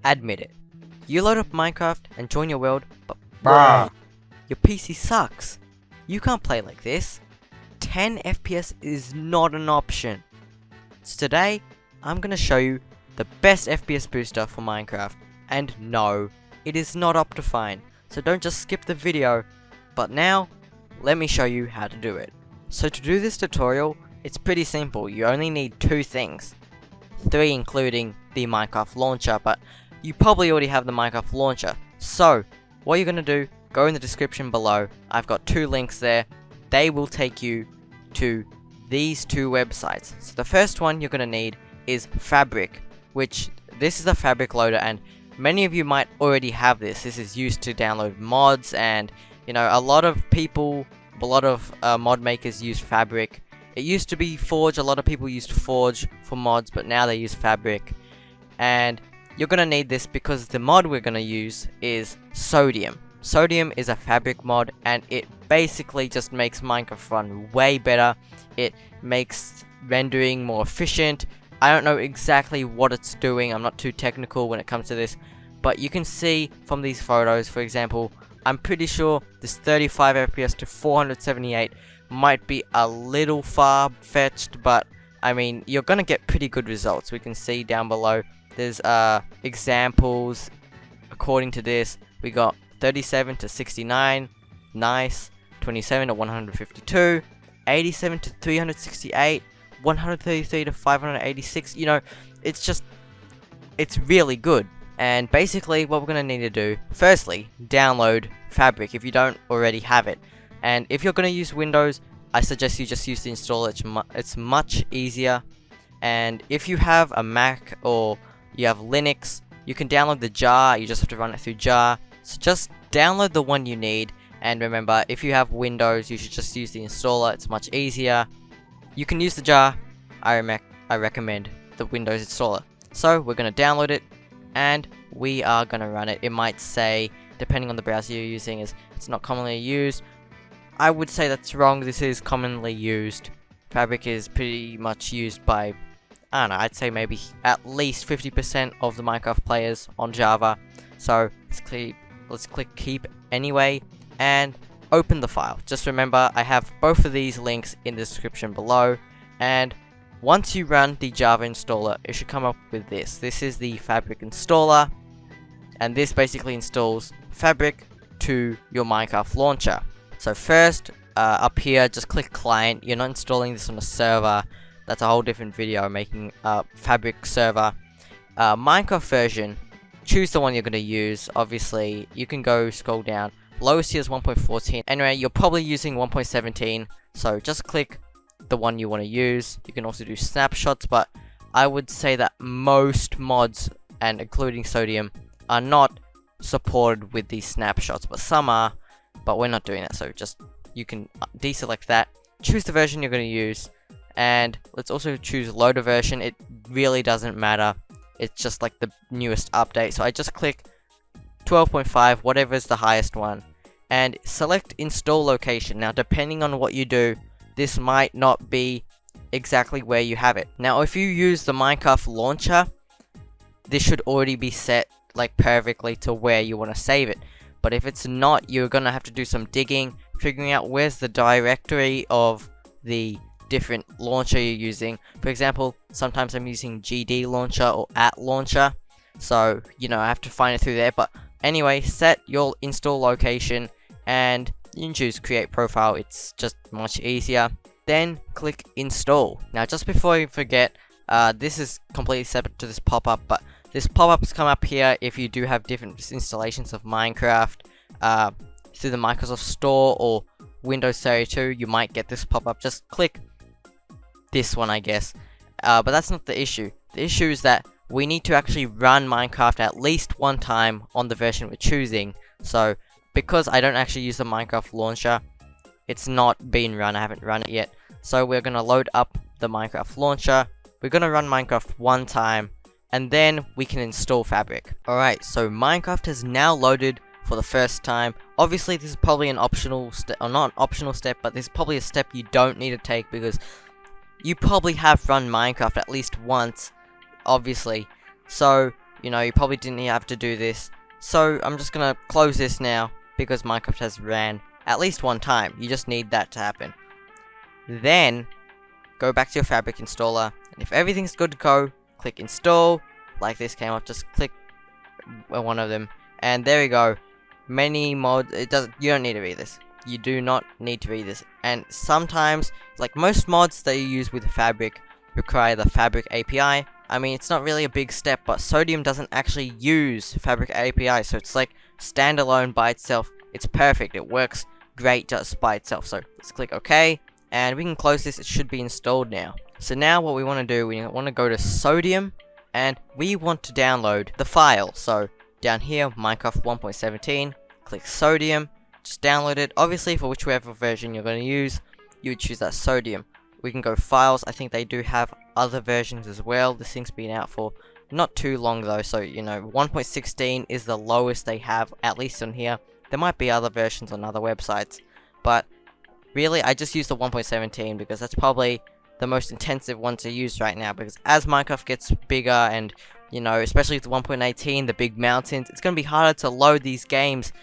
Admit it. You load up Minecraft and join your world, but Bruh. your PC sucks. You can't play like this. 10 FPS is not an option. So today, I'm gonna show you the best FPS booster for Minecraft. And no, it is not Optifine, so don't just skip the video. But now, let me show you how to do it. So to do this tutorial, it's pretty simple. You only need 2 things. 3 including the Minecraft launcher, but you probably already have the Minecraft launcher. So, what you're gonna do, go in the description below. I've got 2 links there. They will take you to these 2 websites. So the first one you're gonna need is Fabric, which this is a Fabric loader, and many of you might already have this. This is used to download mods, and you know, a lot of mod makers use Fabric. It used to be Forge. A lot of people used Forge for mods, but now they use Fabric. And you're gonna need this because the mod we're gonna use is Sodium. Sodium is a Fabric mod, and it basically just makes Minecraft run way better. It makes rendering more efficient. I don't know exactly what it's doing. I'm not too technical when it comes to this, but you can see from these photos, for example, I'm pretty sure this 35 FPS to 478 might be a little far-fetched, but I mean, you're gonna get pretty good results. We can see down below, there's examples. According to this, we got 37 to 69, nice, 27 to 152, 87 to 368, 133 to 586, you know, it's really good. And basically what we're going to need to do, firstly, download Fabric if you don't already have it. And if you're going to use Windows, I suggest you just use the installer. It's much easier. And if you have a Mac or you have Linux, you can download the jar. You just have to run it through jar. So just download the one you need. And remember, if you have Windows, you should just use the installer. It's much easier. You can use the jar. I recommend the Windows installer. So we're going to download it, and we are going to run it. It might say, depending on the browser you're using, it's not commonly used. I would say that's wrong. This is commonly used. Fabric is pretty much used by, I don't know, I'd say maybe at least 50% of the Minecraft players on Java. So let's click keep anyway, and open the file. Just remember, I have both of these links in the description below, and once you run the Java installer, it should come up with this. This is the Fabric installer, and this basically installs Fabric to your Minecraft launcher. So first, up here, just click client. You're not installing this on a server. That's a whole different video, making a Fabric server. Minecraft version, choose the one you're going to use. Obviously, you can go scroll down. Lowest here is 1.14. Anyway, you're probably using 1.17, so just click the one you want to use. You can also do snapshots, but I would say that most mods, and including Sodium, are not supported with these snapshots, but some are, but we're not doing that. So just, you can deselect that, choose the version you're going to use, and let's also choose loader version. It really doesn't matter. It's just like the newest update. So I just click 12.5, whatever is the highest one, and select install location. Now, depending on what you do, this might not be exactly where you have it. Now, if you use the Minecraft launcher, this should already be set like perfectly to where you want to save it. But if it's not, you're gonna have to do some digging, figuring out where's the directory of the different launcher you're using. For example, sometimes I'm using GD launcher or at launcher, so you know, I have to find it through there. But anyway, set your install location, and you can choose create profile. It's just much easier. Then click install. Now, just before you forget, this is completely separate to this pop-up, but this pop-ups come up here if you do have different installations of Minecraft through the Microsoft Store or Windows 32. You might get this pop-up. Just click this one, I guess. But that's not the issue. The issue is that we need to actually run Minecraft at least one time on the version we're choosing. So because I don't actually use the Minecraft launcher, it's not been run. I haven't run it yet. So we're going to load up the Minecraft launcher. We're going to run Minecraft one time, and then we can install Fabric. Alright, so Minecraft has now loaded for the first time. Obviously, this is probably an optional step, or not an optional step, but this is probably a step you don't need to take because you probably have run Minecraft at least once, obviously. So You know, you probably didn't have to do this. So I'm just gonna close this now because Minecraft has ran at least one time. You just need that to happen. Then go back to your Fabric installer, and if everything's good to go, click install. Like this came up, just click one of them, and there you go. Many mods, you don't need to read this. You do not need to read this. And sometimes, like most mods that you use with Fabric require the Fabric API. I mean, it's not really a big step, but Sodium doesn't actually use Fabric API, so it's like standalone by itself. It's perfect. It works great just by itself. So let's click OK, and we can close this. It should be installed now. So now what we want to do, we want to go to Sodium, and we want to download the file. So down here, Minecraft 1.17, click Sodium, just download it. Obviously, for whichever version you're going to use, you would choose that Sodium. We can go files. I think they do have other versions as well. This thing's been out for not too long though, so you know, 1.16 is the lowest they have, at least on here. There might be other versions on other websites, but really I just use the 1.17 because that's probably the most intensive one to use right now, because as Minecraft gets bigger, and you know, especially with 1.18, the big mountains, it's going to be harder to load these games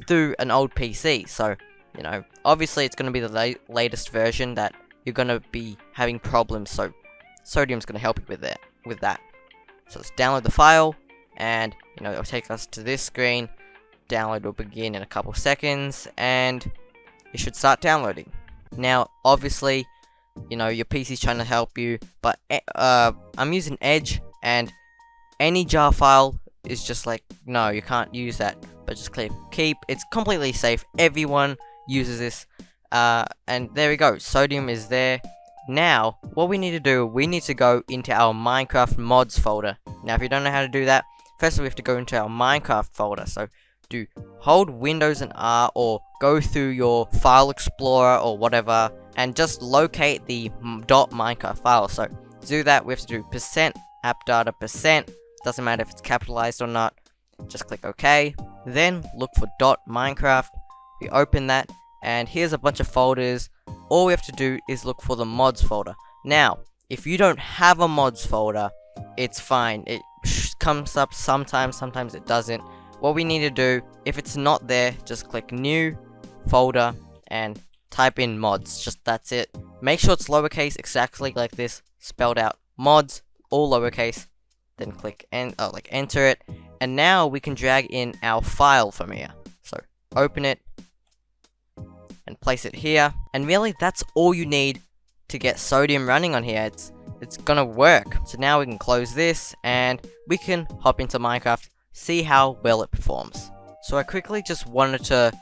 through an old PC. So you know, obviously it's going to be the latest version that you're going to be having problems, so Sodium's going to help you with that. So let's download the file, and you know, it'll take us to this screen. Download will begin in a couple seconds, and it should start downloading. Now obviously, you know, your PC's trying to help you, but I'm using Edge, and any jar file is just like, no, you can't use that, but just click keep. It's completely safe. Everyone uses this. And there we go, Sodium is there. Now, what we need to do, we need to go into our Minecraft mods folder. Now, if you don't know how to do that, first we have to go into our Minecraft folder. So, hold Windows and R, or go through your file explorer or whatever, and just locate the .minecraft file. So, to do that, we have to do %appdata%. Doesn't matter if it's capitalized or not. Just click OK. Then, look for .minecraft. We open that, and here's a bunch of folders. All we have to do is look for the mods folder. Now, if you don't have a mods folder, it's fine. It comes up sometimes it doesn't. What we need to do, if it's not there, just click new folder and type in mods. Just that's it. Make sure it's lowercase, exactly like this, spelled out mods, all lowercase. Then click enter it, and now we can drag in our file from here. So open it and place it here, and really that's all you need to get Sodium running on here. It's gonna work. So now we can close this, and we can hop into Minecraft, see how well it performs. So I quickly just wanted to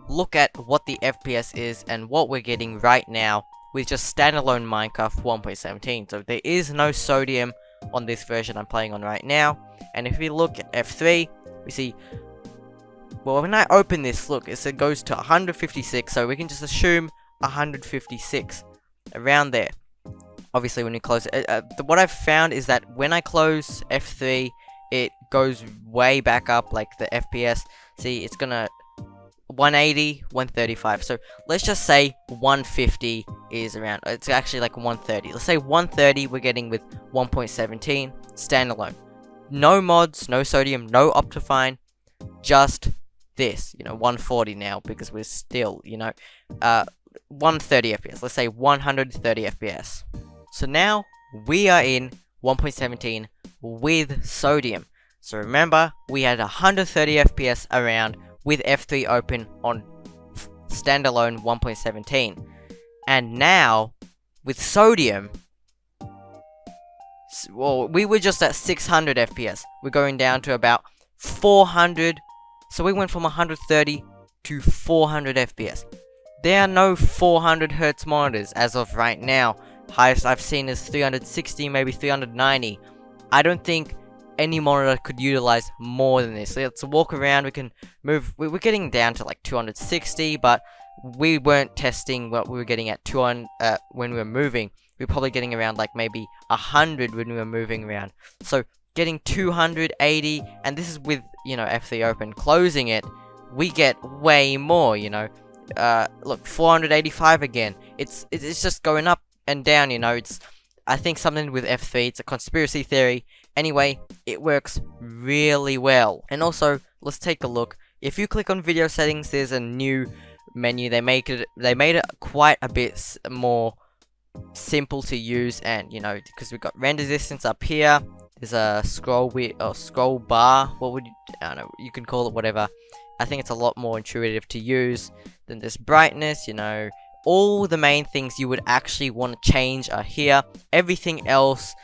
look at what the FPS is and what we're getting right now with just standalone Minecraft 1.17. So there is no Sodium on this version I'm playing on right now. And if we look at F3, we see, well, when I open this, look, it goes to 156, so we can just assume 156, around there. Obviously, when you close it, what I've found is that when I close F3, it goes way back up, like the FPS. See, it's gonna 180, 135. So let's just say 150 is around. It's actually like 130. Let's say 130 we're getting with 1.17 standalone. No mods, no Sodium, no Optifine, just this, you know, 140 now, because we're still, you know, 130 FPS. Let's say 130 FPS. So now we are in 1.17 with Sodium. So remember, we had 130 FPS around with F3 open on standalone 1.17. And now, with Sodium, well, we were just at 600 FPS. We're going down to about 400. So we went from 130 to 400 FPS. There are no 400 Hz monitors as of right now. Highest I've seen is 360, maybe 390. I don't think any monitor could utilize more than this. Let's walk around. We can move. We're getting down to like 260, but we weren't testing what we were getting at 200 when we were moving. We were probably getting around like maybe 100 when we were moving around. So getting 280, and this is with, you know, F3 open. Closing it, we get way more, you know. Look, 485 again. It's just going up and down, you know. I think something with F3, it's a conspiracy theory. Anyway, it works really well. And also, let's take a look. If you click on video settings, there's a new menu. They made it quite a bit more simple to use, and you know, because we've got render distance up here. There's a scroll width or scroll bar. What would you, I don't know, you can call it whatever. I think it's a lot more intuitive to use. Then there's brightness, you know, all the main things you would actually want to change are here. Everything else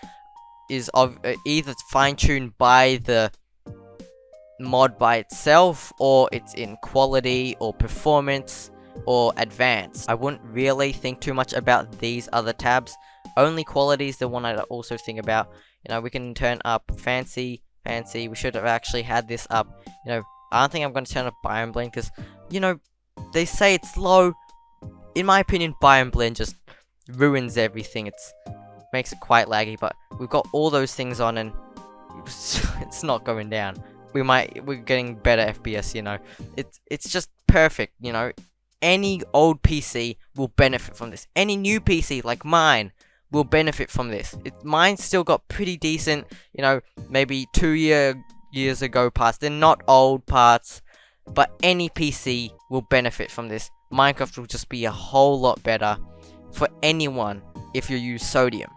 is either fine-tuned by the mod by itself, or it's in quality or performance or advanced. I wouldn't really think too much about these other tabs. Only quality is the one I'd also think about. You know, we can turn up fancy. We should have actually had this up. You know, I don't think I'm going to turn up Biome Blend because, you know, they say it's low. In my opinion, Biome Blend just ruins everything. It makes it quite laggy, but we've got all those things on and it's not going down. We're getting better FPS, you know. It's just perfect, you know. Any old PC will benefit from this. Any new PC like mine will benefit from this. Mine still got pretty decent, you know, maybe 2 years ago parts. They're not old parts, but any PC will benefit from this. Minecraft will just be a whole lot better for anyone if you use Sodium.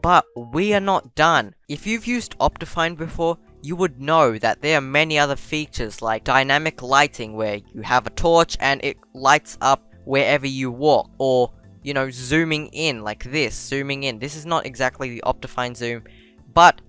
But we are not done. If you've used Optifine before, you would know that there are many other features like dynamic lighting, where you have a torch and it lights up wherever you walk, or you know, zooming in like this, zooming in. This is not exactly the Optifine zoom, but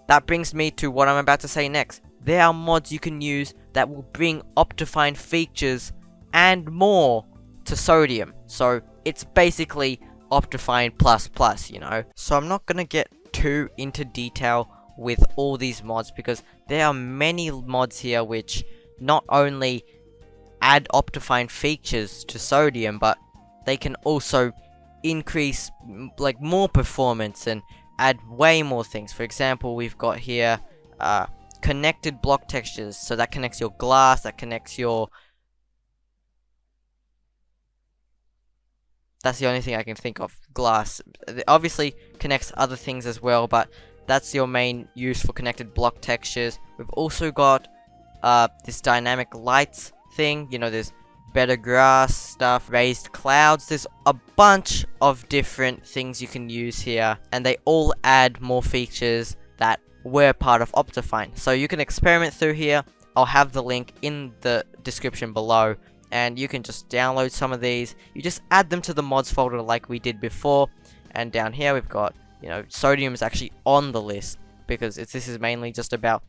that brings me to what I'm about to say next. There are mods you can use that will bring Optifine features and more to Sodium. So it's basically Optifine plus, you know. So I'm not gonna get too into detail with all these mods because there are many mods here which not only add Optifine features to Sodium, but they can also increase like more performance and add way more things. For example, we've got here connected block textures, so that connects your glass, that connects your... That's the only thing I can think of, glass. It obviously connects other things as well, but that's your main use for connected block textures. We've also got this dynamic lights thing, you know, there's better grass stuff, raised clouds. There's a bunch of different things you can use here, and they all add more features that were part of Optifine. So you can experiment through here. I'll have the link in the description below, and you can just download some of these. You just add them to the mods folder like we did before. And down here we've got, you know, Sodium is actually on the list because this is mainly just about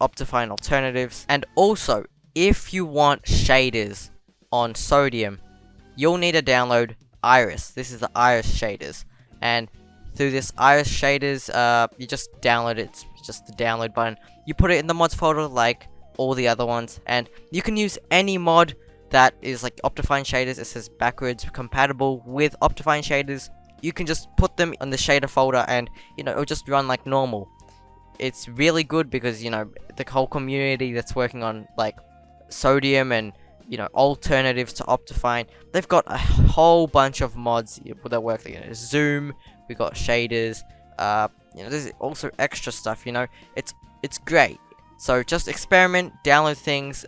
Optifine alternatives. And also, if you want shaders on Sodium, you'll need to download Iris. This is the Iris shaders, and through this Iris shaders, you just download it. It's just the download button. You put it in the mods folder like all the other ones, and you can use any mod that is like Optifine shaders. It says backwards compatible with Optifine shaders. You can just put them in the shader folder, and you know, it'll just run like normal. It's really good because, you know, the whole community that's working on like Sodium and, you know, alternatives to Optifine, they've got a whole bunch of mods that work. You know, zoom, we got shaders, you know, there's also extra stuff. You know, it's great. So just experiment, download things.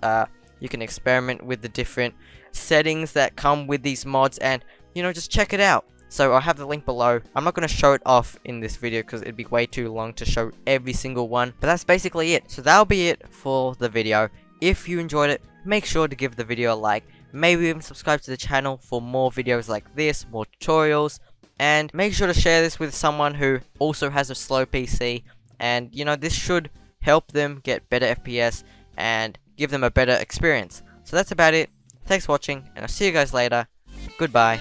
You can experiment with the different settings that come with these mods, and you know, just check it out. So I'll have the link below. I'm not going to show it off in this video because it'd be way too long to show every single one, but that's basically it. So that'll be it for the video. If you enjoyed it, make sure to give the video a like. Maybe even subscribe to the channel for more videos like this, more tutorials. And make sure to share this with someone who also has a slow PC. And, you know, this should help them get better FPS and give them a better experience. So that's about it. Thanks for watching, and I'll see you guys later. Goodbye.